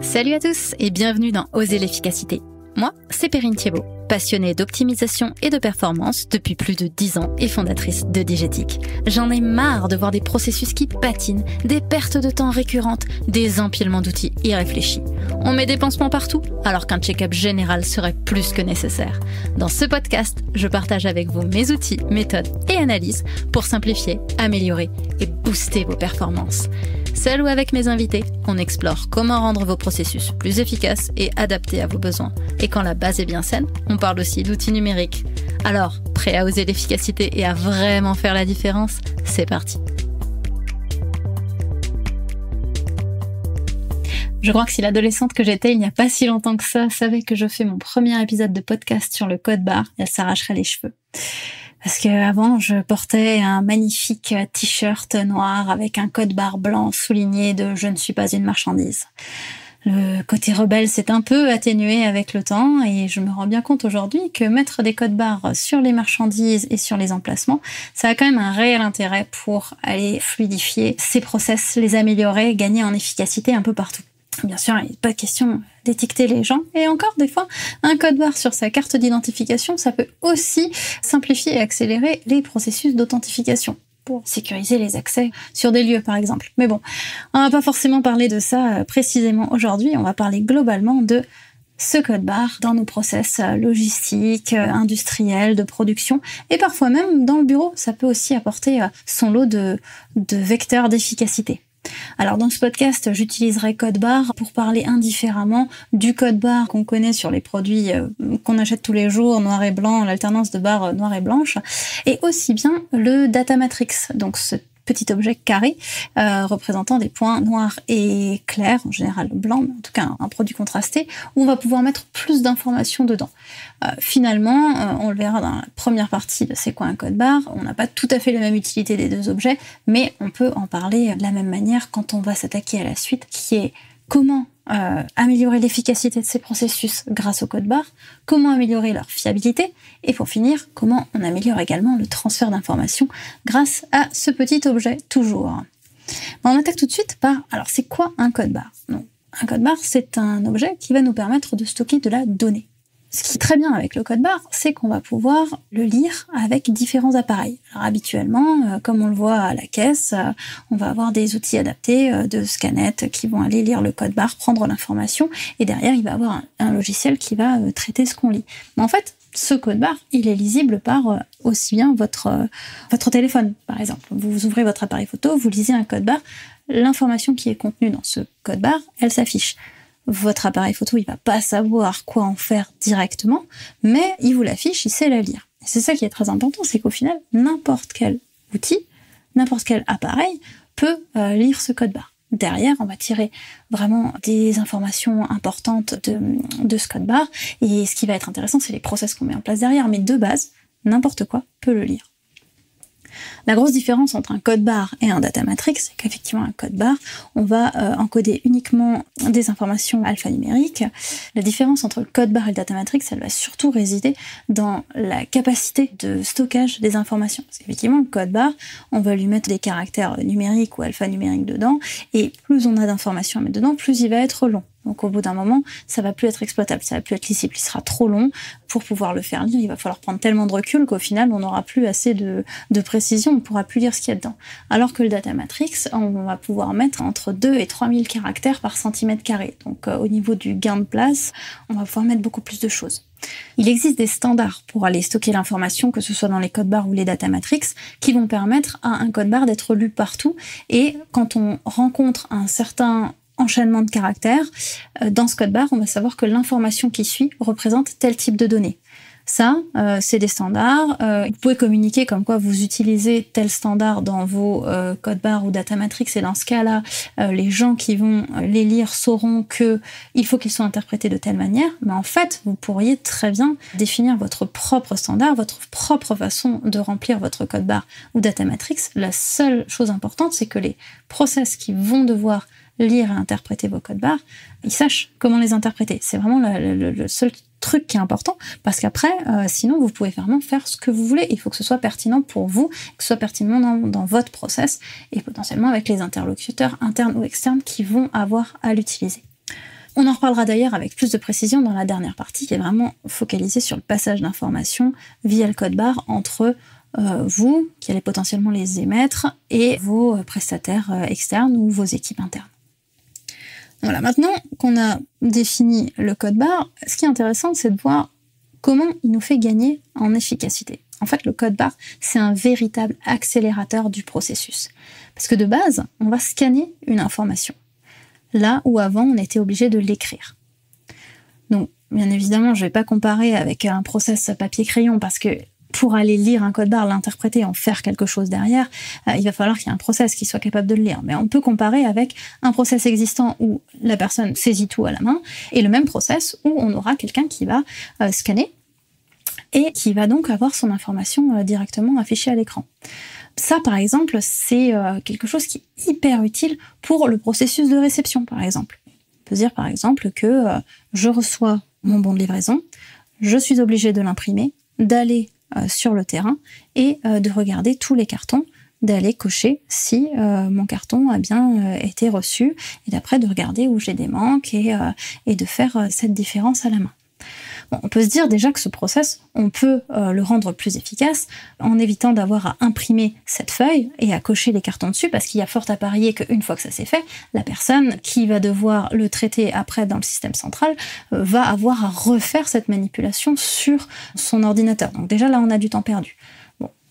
Salut à tous et bienvenue dans Oser l'efficacité. Moi, c'est Perrine Thiebaud, passionnée d'optimisation et de performance depuis plus de 10 ans et fondatrice de Digétique. J'en ai marre de voir des processus qui patinent, des pertes de temps récurrentes, des empilements d'outils irréfléchis. On met des pansements partout, alors qu'un check-up général serait plus que nécessaire. Dans ce podcast, je partage avec vous mes outils, méthodes et analyses pour simplifier, améliorer et booster vos performances. Seul ou avec mes invités, on explore comment rendre vos processus plus efficaces et adaptés à vos besoins. Et quand la base est bien saine, on parle aussi d'outils numériques. Alors, prêt à oser l'efficacité et à vraiment faire la différence ? C'est parti. Je crois que si l'adolescente que j'étais il n'y a pas si longtemps que ça savait que je fais mon premier épisode de podcast sur le code barre, elle s'arracherait les cheveux. Parce que avant, je portais un magnifique t-shirt noir avec un code barre blanc souligné de « Je ne suis pas une marchandise ». Le côté rebelle s'est un peu atténué avec le temps et je me rends bien compte aujourd'hui que mettre des codes barres sur les marchandises et sur les emplacements, ça a quand même un réel intérêt pour aller fluidifier ces process, les améliorer, gagner en efficacité un peu partout. Bien sûr, il n'est pas question d'étiqueter les gens. Et encore, des fois, un code barre sur sa carte d'identification, ça peut aussi simplifier et accélérer les processus d'authentification pour sécuriser les accès sur des lieux, par exemple. Mais bon, on va pas forcément parler de ça précisément aujourd'hui. On va parler globalement de ce code barre dans nos process logistiques, industriels, de production, et parfois même dans le bureau. Ça peut aussi apporter son lot de vecteurs d'efficacité. Alors dans ce podcast, j'utiliserai code barre pour parler indifféremment du code barre qu'on connaît sur les produits qu'on achète tous les jours, noir et blanc, l'alternance de barres noire et blanche, et aussi bien le data matrix, donc ce petit objet carré représentant des points noirs et clairs, en général blanc, mais en tout cas un produit contrasté, où on va pouvoir mettre plus d'informations dedans. Finalement, on le verra dans la première partie de c'est quoi un code barre, on n'a pas tout à fait la même utilité des deux objets, mais on peut en parler de la même manière quand on va s'attaquer à la suite, qui est comment améliorer l'efficacité de ces processus grâce au code barre, comment améliorer leur fiabilité, et pour finir, comment on améliore également le transfert d'informations grâce à ce petit objet toujours. On attaque tout de suite par, alors c'est quoi un code barre ? Donc, un code barre, c'est un objet qui va nous permettre de stocker de la donnée. Ce qui est très bien avec le code barre, c'est qu'on va pouvoir le lire avec différents appareils. Alors habituellement, comme on le voit à la caisse, on va avoir des outils adaptés de scanettes qui vont aller lire le code barre, prendre l'information, et derrière, il va y avoir un logiciel qui va traiter ce qu'on lit. Mais en fait, ce code barre, il est lisible par aussi bien votre téléphone, par exemple. Vous ouvrez votre appareil photo, vous lisez un code barre, l'information qui est contenue dans ce code barre, elle s'affiche. Votre appareil photo, il va pas savoir quoi en faire directement, mais il vous l'affiche, il sait la lire. Et c'est ça qui est très important, c'est qu'au final, n'importe quel outil, n'importe quel appareil peut lire ce code barre. Derrière, on va tirer vraiment des informations importantes de ce code barre, et ce qui va être intéressant, c'est les process qu'on met en place derrière, mais de base, n'importe quoi peut le lire. La grosse différence entre un code barre et un data matrix, c'est qu'effectivement un code barre, on va encoder uniquement des informations alphanumériques. La différence entre le code barre et le data matrix, elle va surtout résider dans la capacité de stockage des informations. Parce qu'effectivement, le code barre, on va lui mettre des caractères numériques ou alphanumériques dedans, et plus on a d'informations à mettre dedans, plus il va être long. Donc au bout d'un moment, ça va plus être exploitable, ça va plus être lisible, il sera trop long pour pouvoir le faire lire, il va falloir prendre tellement de recul qu'au final, on n'aura plus assez de précision, on ne pourra plus lire ce qu'il y a dedans. Alors que le data matrix, on va pouvoir mettre entre 2 et 3000 caractères par centimètre carré. Donc au niveau du gain de place, on va pouvoir mettre beaucoup plus de choses. Il existe des standards pour aller stocker l'information, que ce soit dans les codes barres ou les data matrix, qui vont permettre à un code barre d'être lu partout, et quand on rencontre un certain enchaînement de caractères, dans ce code barre, on va savoir que l'information qui suit représente tel type de données. Ça, c'est des standards. Vous pouvez communiquer comme quoi vous utilisez tel standard dans vos codes barres ou data matrix, et dans ce cas-là, les gens qui vont les lire sauront que il faut qu'ils soient interprétés de telle manière. Mais en fait, vous pourriez très bien définir votre propre standard, votre propre façon de remplir votre code barre ou data matrix. La seule chose importante, c'est que les process qui vont devoir lire et interpréter vos codes barres, ils sachent comment les interpréter. C'est vraiment le seul truc qui est important, parce qu'après, sinon, vous pouvez vraiment faire ce que vous voulez. Il faut que ce soit pertinent pour vous, que ce soit pertinent dans votre process, et potentiellement avec les interlocuteurs internes ou externes qui vont avoir à l'utiliser. On en reparlera d'ailleurs avec plus de précision dans la dernière partie qui est vraiment focalisée sur le passage d'informations via le code barre entre vous, qui allez potentiellement les émettre, et vos prestataires externes ou vos équipes internes. Voilà, maintenant qu'on a défini le code barre, ce qui est intéressant, c'est de voir comment il nous fait gagner en efficacité. En fait, le code barre, c'est un véritable accélérateur du processus. Parce que de base, on va scanner une information. Là où avant, on était obligé de l'écrire. Donc, bien évidemment, je ne vais pas comparer avec un process papier-crayon parce que pour aller lire un code barre, l'interpréter, en faire quelque chose derrière, il va falloir qu'il y ait un process qui soit capable de le lire. Mais on peut comparer avec un process existant où la personne saisit tout à la main et le même process où on aura quelqu'un qui va scanner et qui va donc avoir son information directement affichée à l'écran. Ça, par exemple, c'est quelque chose qui est hyper utile pour le processus de réception, par exemple. On peut dire, par exemple, que je reçois mon bon de livraison, je suis obligée de l'imprimer, d'aller sur le terrain et de regarder tous les cartons, d'aller cocher si mon carton a bien été reçu et d'après de regarder où j'ai des manques et de faire cette différence à la main. Bon, on peut se dire déjà que ce process, on peut le rendre plus efficace en évitant d'avoir à imprimer cette feuille et à cocher les cartons dessus, parce qu'il y a fort à parier qu'une fois que ça s'est fait, la personne qui va devoir le traiter après dans le système central va avoir à refaire cette manipulation sur son ordinateur. Donc déjà là, on a du temps perdu.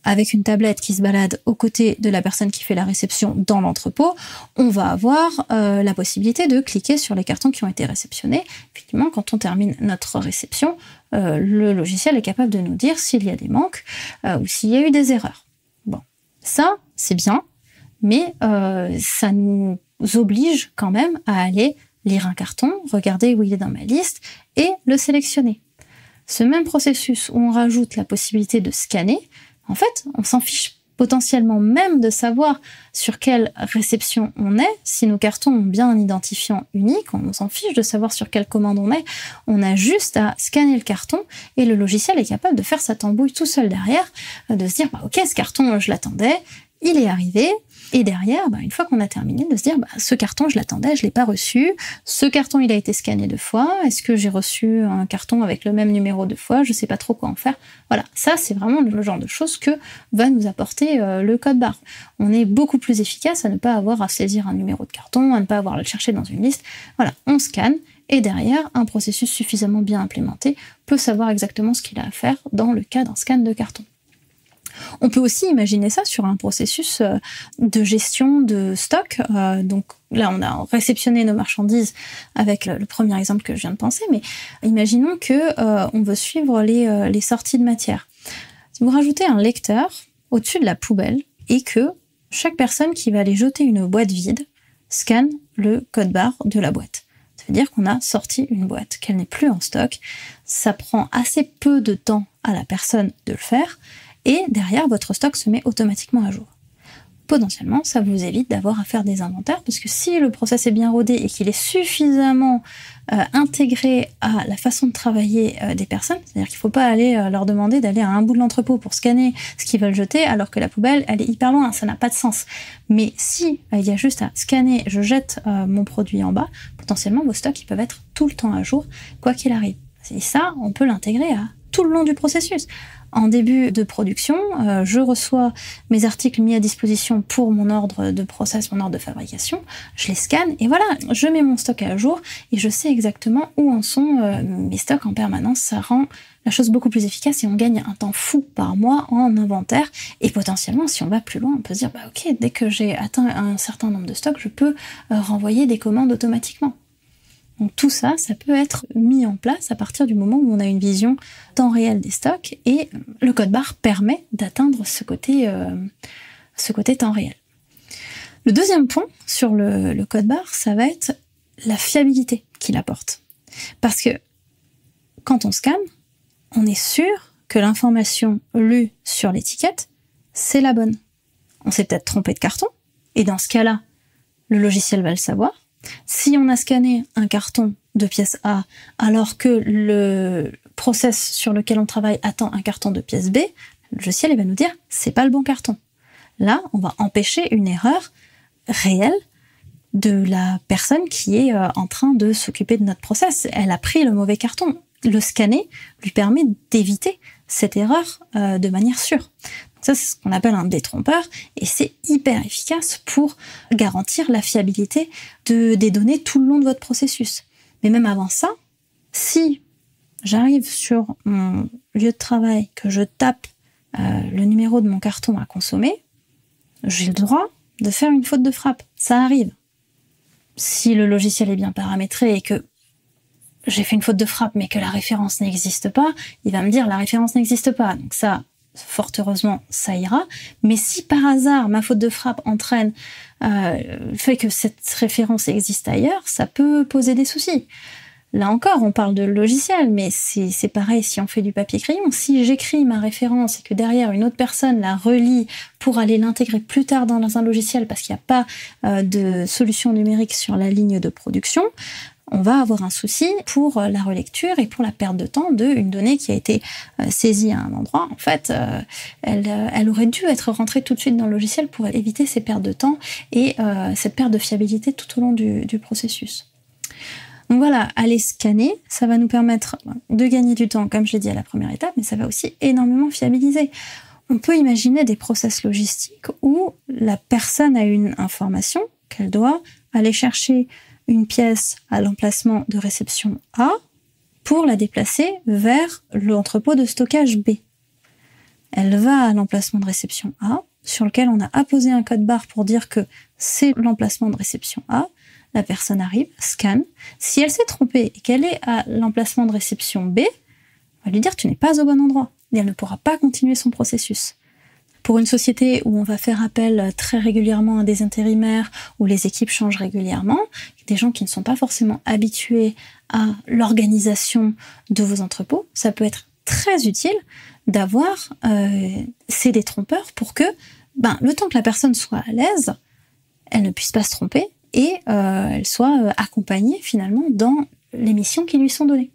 Avec une tablette qui se balade aux côtés de la personne qui fait la réception dans l'entrepôt, on va avoir la possibilité de cliquer sur les cartons qui ont été réceptionnés. Effectivement, quand on termine notre réception, le logiciel est capable de nous dire s'il y a des manques ou s'il y a eu des erreurs. Bon, ça, c'est bien, mais ça nous oblige quand même à aller lire un carton, regarder où il est dans ma liste et le sélectionner. Ce même processus où on rajoute la possibilité de scanner, en fait, on s'en fiche potentiellement même de savoir sur quelle réception on est. Si nos cartons ont bien un identifiant unique, on s'en fiche de savoir sur quelle commande on est. On a juste à scanner le carton et le logiciel est capable de faire sa tambouille tout seul derrière, de se dire « Ok, ce carton, je l'attendais, il est arrivé ». Et derrière, une fois qu'on a terminé, de se dire ce carton, je l'attendais, je l'ai pas reçu. Ce carton, il a été scanné 2 fois. Est-ce que j'ai reçu un carton avec le même numéro 2 fois? Je sais pas trop quoi en faire. Voilà, ça c'est vraiment le genre de choses que va nous apporter le code barre. On est beaucoup plus efficace à ne pas avoir à saisir un numéro de carton, à ne pas avoir à le chercher dans une liste. Voilà, on scanne. Et derrière, un processus suffisamment bien implémenté peut savoir exactement ce qu'il a à faire dans le cas d'un scan de carton. On peut aussi imaginer ça sur un processus de gestion de stock. Donc là, on a réceptionné nos marchandises avec le premier exemple que je viens de penser, mais imaginons que on veut suivre les sorties de matière. Si vous rajoutez un lecteur au-dessus de la poubelle et que chaque personne qui va aller jeter une boîte vide scanne le code barre de la boîte. Ça veut dire qu'on a sorti une boîte, qu'elle n'est plus en stock. Ça prend assez peu de temps à la personne de le faire. Et derrière, votre stock se met automatiquement à jour. Potentiellement, ça vous évite d'avoir à faire des inventaires, parce que si le process est bien rodé et qu'il est suffisamment intégré à la façon de travailler des personnes, c'est-à-dire qu'il ne faut pas aller leur demander d'aller à un bout de l'entrepôt pour scanner ce qu'ils veulent jeter, alors que la poubelle, elle est hyper loin, ça n'a pas de sens. Mais si il y a juste à scanner, je jette mon produit en bas, potentiellement vos stocks ils peuvent être tout le temps à jour, quoi qu'il arrive. Et ça, on peut l'intégrer à tout le long du processus. En début de production, je reçois mes articles mis à disposition pour mon ordre de process, mon ordre de fabrication, je les scanne et voilà, je mets mon stock à jour et je sais exactement où en sont mes stocks en permanence. Ça rend la chose beaucoup plus efficace et on gagne un temps fou par mois en inventaire. Et potentiellement, si on va plus loin, on peut se dire ok, dès que j'ai atteint un certain nombre de stocks, je peux renvoyer des commandes automatiquement. Donc tout ça, ça peut être mis en place à partir du moment où on a une vision temps réel des stocks et le code barre permet d'atteindre ce côté temps réel. Le deuxième point sur le code barre, ça va être la fiabilité qu'il apporte. Parce que quand on scanne, on est sûr que l'information lue sur l'étiquette, c'est la bonne. On s'est peut-être trompé de carton, et dans ce cas-là, le logiciel va le savoir. Si on a scanné un carton de pièce A alors que le process sur lequel on travaille attend un carton de pièce B, le logiciel va nous dire c'est pas le bon carton. Là, on va empêcher une erreur réelle de la personne qui est en train de s'occuper de notre process. Elle a pris le mauvais carton. Le scanner lui permet d'éviter cette erreur de manière sûre. Donc ça, c'est ce qu'on appelle un détrompeur et c'est hyper efficace pour garantir la fiabilité des données tout le long de votre processus. Mais même avant ça, si j'arrive sur mon lieu de travail, que je tape le numéro de mon carton à consommer, j'ai le droit de faire une faute de frappe. Ça arrive. Si le logiciel est bien paramétré et que j'ai fait une faute de frappe mais que la référence n'existe pas, il va me dire la référence n'existe pas. Donc ça, fort heureusement, ça ira. Mais si par hasard ma faute de frappe entraîne le fait que cette référence existe ailleurs, ça peut poser des soucis. Là encore, on parle de logiciel, mais c'est pareil si on fait du papier-crayon. Si j'écris ma référence et que derrière une autre personne la relie pour aller l'intégrer plus tard dans un logiciel parce qu'il n'y a pas de solution numérique sur la ligne de production, on va avoir un souci pour la relecture et pour la perte de temps d'une donnée qui a été saisie à un endroit. En fait, elle aurait dû être rentrée tout de suite dans le logiciel pour éviter ces pertes de temps et cette perte de fiabilité tout au long du processus. Donc voilà, aller scanner, ça va nous permettre de gagner du temps, comme je l'ai dit à la première étape, mais ça va aussi énormément fiabiliser. On peut imaginer des process logistiques où la personne a une information qu'elle doit aller chercher une pièce à l'emplacement de réception A pour la déplacer vers l'entrepôt de stockage B. Elle va à l'emplacement de réception A, sur lequel on a apposé un code barre pour dire que c'est l'emplacement de réception A. La personne arrive, scanne. Si elle s'est trompée et qu'elle est à l'emplacement de réception B, on va lui dire « tu n'es pas au bon endroit » et elle ne pourra pas continuer son processus. Pour une société où on va faire appel très régulièrement à des intérimaires, où les équipes changent régulièrement, des gens qui ne sont pas forcément habitués à l'organisation de vos entrepôts, ça peut être très utile d'avoir ces détrompeurs pour que, le temps que la personne soit à l'aise, elle ne puisse pas se tromper et elle soit accompagnée finalement dans les missions qui lui sont données.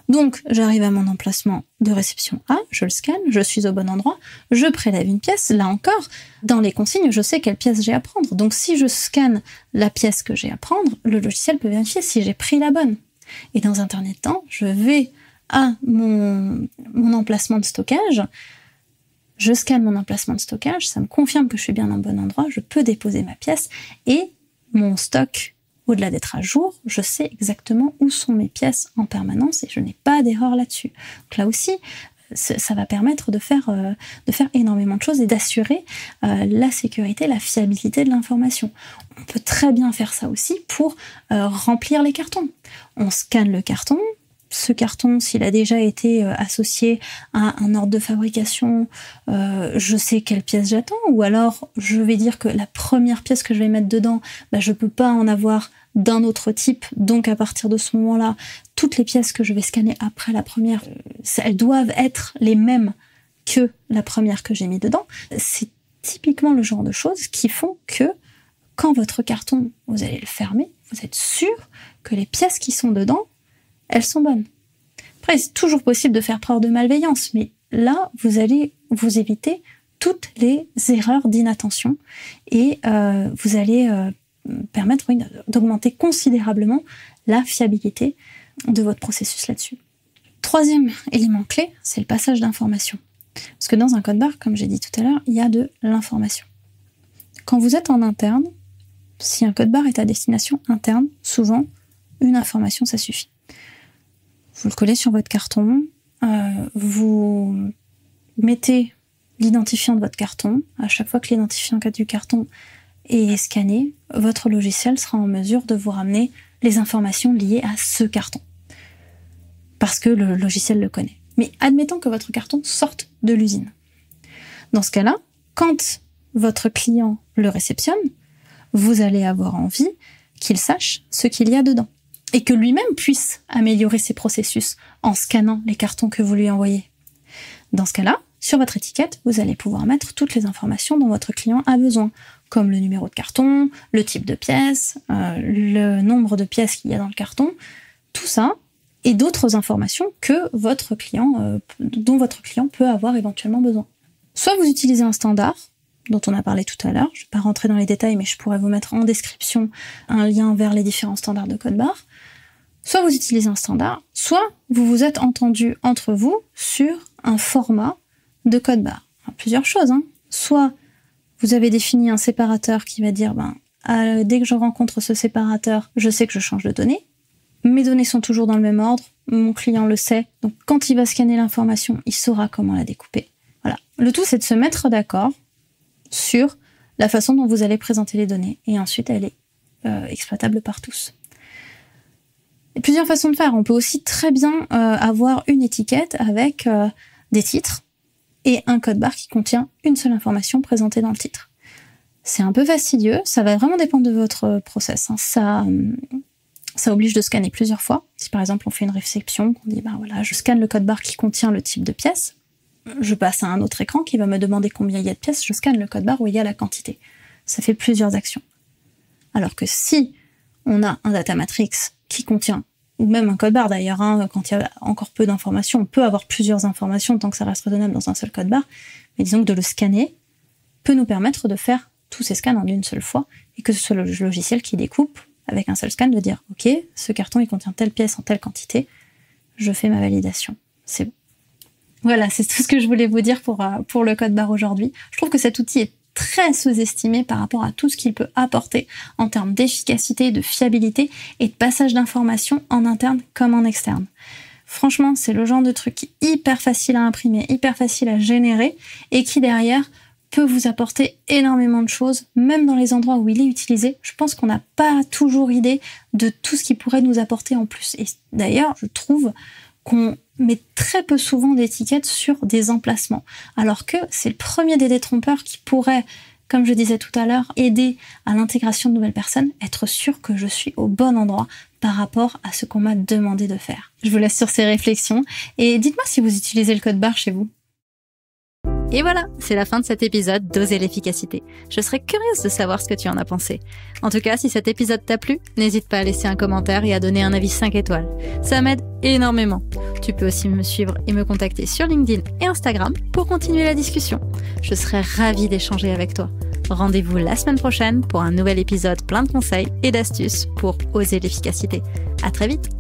Donc, j'arrive à mon emplacement de réception A, je le scanne, je suis au bon endroit, je prélève une pièce. Là encore, dans les consignes, je sais quelle pièce j'ai à prendre. Donc, si je scanne la pièce que j'ai à prendre, le logiciel peut vérifier si j'ai pris la bonne. Et dans un dernier temps, je vais à mon emplacement de stockage, je scanne mon emplacement de stockage, ça me confirme que je suis bien au bon endroit, je peux déposer ma pièce et mon stock, au-delà d'être à jour, je sais exactement où sont mes pièces en permanence et je n'ai pas d'erreur là-dessus. Donc là aussi, ça va permettre de faire énormément de choses et d'assurer la sécurité, la fiabilité de l'information. On peut très bien faire ça aussi pour remplir les cartons. On scanne le carton. Ce carton, s'il a déjà été associé à un ordre de fabrication, je sais quelle pièce j'attends, ou alors je vais dire que la première pièce que je vais mettre dedans, je peux pas en avoir d'un autre type, donc à partir de ce moment-là, toutes les pièces que je vais scanner après la première, elles doivent être les mêmes que la première que j'ai mis dedans. C'est typiquement le genre de choses qui font que quand votre carton, vous allez le fermer, vous êtes sûr que les pièces qui sont dedans, elles sont bonnes. Après, c'est toujours possible de faire preuve de malveillance, mais là, vous allez vous éviter toutes les erreurs d'inattention et vous allez permettre d'augmenter considérablement la fiabilité de votre processus là-dessus. Troisième élément clé, c'est le passage d'informations. Parce que dans un code barre, comme j'ai dit tout à l'heure, il y a de l'information. Quand vous êtes en interne, si un code barre est à destination interne, souvent, une information, ça suffit. Vous le collez sur votre carton, vous mettez l'identifiant de votre carton. À chaque fois que l'identifiant du carton est scanné, votre logiciel sera en mesure de vous ramener les informations liées à ce carton. Parce que le logiciel le connaît. Mais admettons que votre carton sorte de l'usine. Dans ce cas-là, quand votre client le réceptionne, vous allez avoir envie qu'il sache ce qu'il y a dedans. Et que lui-même puisse améliorer ses processus en scannant les cartons que vous lui envoyez. Dans ce cas-là, sur votre étiquette, vous allez pouvoir mettre toutes les informations dont votre client a besoin, comme le numéro de carton, le type de pièce, le nombre de pièces qu'il y a dans le carton, tout ça, et d'autres informations que dont votre client peut avoir éventuellement besoin. Soit vous utilisez un standard, dont on a parlé tout à l'heure. Je ne vais pas rentrer dans les détails, mais je pourrais vous mettre en description un lien vers les différents standards de code barre. Soit vous utilisez un standard, soit vous vous êtes entendu entre vous sur un format de code barre. Alors, plusieurs choses, hein. Soit vous avez défini un séparateur qui va dire, dès que je rencontre ce séparateur, je sais que je change de données. Mes données sont toujours dans le même ordre, mon client le sait, donc quand il va scanner l'information, il saura comment la découper. Voilà. Le tout, c'est de se mettre d'accord sur la façon dont vous allez présenter les données, et ensuite elle est exploitable par tous. Il y a plusieurs façons de faire. On peut aussi très bien avoir une étiquette avec des titres et un code barre qui contient une seule information présentée dans le titre. C'est un peu fastidieux, ça va vraiment dépendre de votre process, hein. Ça oblige de scanner plusieurs fois. Si par exemple on fait une réception, on dit je scanne le code barre qui contient le type de pièce, je passe à un autre écran qui va me demander combien il y a de pièces, je scanne le code barre où il y a la quantité. Ça fait plusieurs actions. Alors que si on a un data matrix qui contient, ou même un code barre d'ailleurs, hein, quand il y a encore peu d'informations, on peut avoir plusieurs informations tant que ça reste raisonnable dans un seul code barre, mais disons que de le scanner peut nous permettre de faire tous ces scans en une seule fois, et que ce soit le logiciel qui découpe avec un seul scan, de dire « Ok, ce carton il contient telle pièce en telle quantité, je fais ma validation. » C'est bon. Voilà, c'est tout ce que je voulais vous dire pour le code barre aujourd'hui. Je trouve que cet outil est très sous-estimé par rapport à tout ce qu'il peut apporter en termes d'efficacité, de fiabilité et de passage d'informations en interne comme en externe. Franchement, c'est le genre de truc hyper facile à imprimer, hyper facile à générer et qui derrière peut vous apporter énormément de choses, même dans les endroits où il est utilisé. Je pense qu'on n'a pas toujours idée de tout ce qu'il pourrait nous apporter en plus. Et d'ailleurs, je trouve qu'on met très peu souvent d'étiquettes sur des emplacements, alors que c'est le premier des détrompeurs qui pourrait, comme je disais tout à l'heure, aider à l'intégration de nouvelles personnes, être sûr que je suis au bon endroit par rapport à ce qu'on m'a demandé de faire. Je vous laisse sur ces réflexions et dites-moi si vous utilisez le code barre chez vous. Et voilà, c'est la fin de cet épisode d'Oser l'efficacité. Je serais curieuse de savoir ce que tu en as pensé. En tout cas, si cet épisode t'a plu, n'hésite pas à laisser un commentaire et à donner un avis 5 étoiles. Ça m'aide énormément. Tu peux aussi me suivre et me contacter sur LinkedIn et Instagram pour continuer la discussion. Je serais ravie d'échanger avec toi. Rendez-vous la semaine prochaine pour un nouvel épisode plein de conseils et d'astuces pour oser l'efficacité. À très vite!